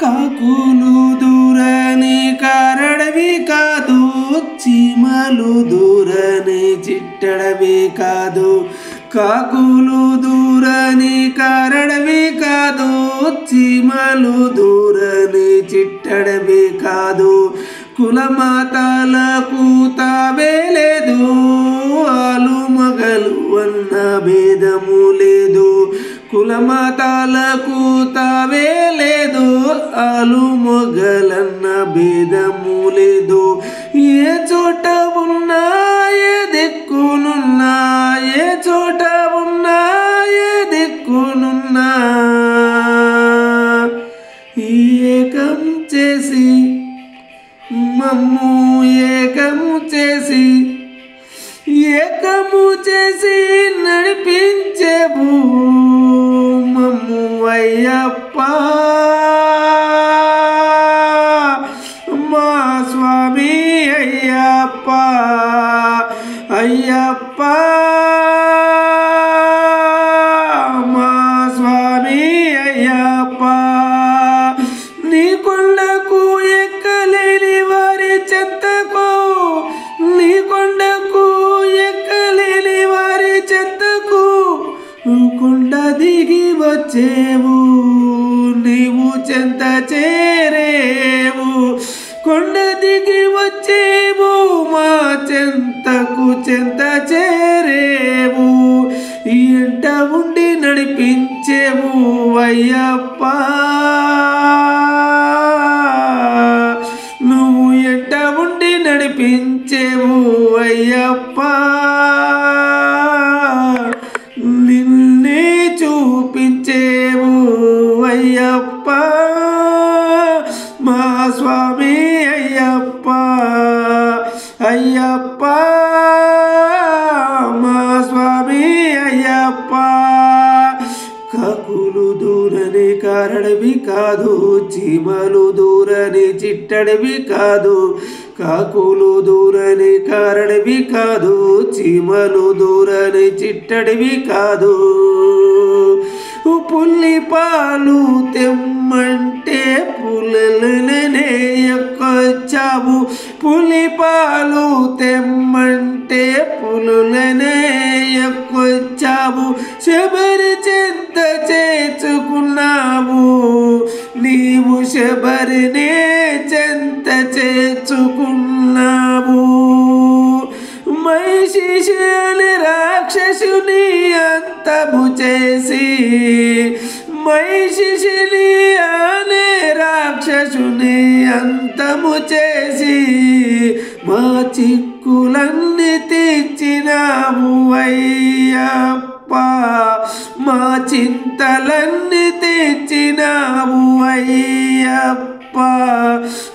కాకులు దూరని కారడవి కాదు, చీమలు దూరని చిట్టడవి కాదు. కాకులు దూరని కారడవి కాదు, చీమలు దూరని చిట్టడవి కాదు. కులమతాలకు తావే లేదు, ఆలు మగలు అన్న భేదము లేదు. కులమతాలకు తావే లేదు, ఆలు మొగలన్న భేదము లేదు. ఏ చోట ఉన్నా ఏ దిక్కునున్నా, ఏ చోట ఉన్నా ఏ దిక్కునున్నా ఏకం చేసి మమ్ము ఏకము చేసి, ఏకము చేసి నడిపించేవు మమ్ము అయ్యప్ప. మా స్వామి అయ్యప్ప, అయ్యప్ప మా స్వామి అయ్యప్ప. నీ కొండకు ఎక్కలేని వారి చెంతకు, నీ కొండకు ఎక్కలేని వారి చెంతకు కొండ దిగి వచ్చేవు, నీవు చెంత చేరేవు. కొండ దిగి వచ్చేవు, మా చెంతకు చెంత చేరేవు. ఎంట ఉండి నడిపించేవు అయ్యప్ప. నువ్వు ఎంట ఉండి నడిపించేవు అయ్యప్ప. నిన్నే చూపించేవు అయ్యప్ప. మా స్వామి అయ్యప్ప, అయ్యప్ప మా స్వామి అయ్యప్ప. కాకులు దూరని కారడవి కాదు, చీమలు దూరని చిట్టడవి కాదు. కాకులు దూరని కారడవి కాదు, చీమలు దూరని చిట్టడవి కాదు. పుల్లి పాలు తెమ్మంటే పుల్లలనే ఎక్కొచ్చావు. పులి పాలు తెమ్మంటే పులులనే ఎక్కొచ్చావు. శబరి చెంత చేర్చుకున్నావు, నీవు శబరినే చెంత చేర్చుకున్నావు. మహిషిని రాక్షసుని అంతము చేసి, మహిషిని అనే రాక్షసుని అంతము చేసి మా చిక్కులన్నీ తీర్చినావు అయ్యప్ప. మా చింతలన్నీ తీర్చినావు అయ్యప్ప.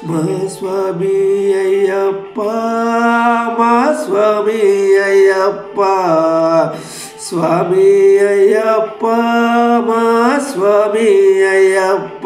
మా స్వామి అయ్యప్ప, మా స్వామి అయ్యప్ప. స్వామి అయ్యప్ప, మా స్వామి అయ్యప్ప.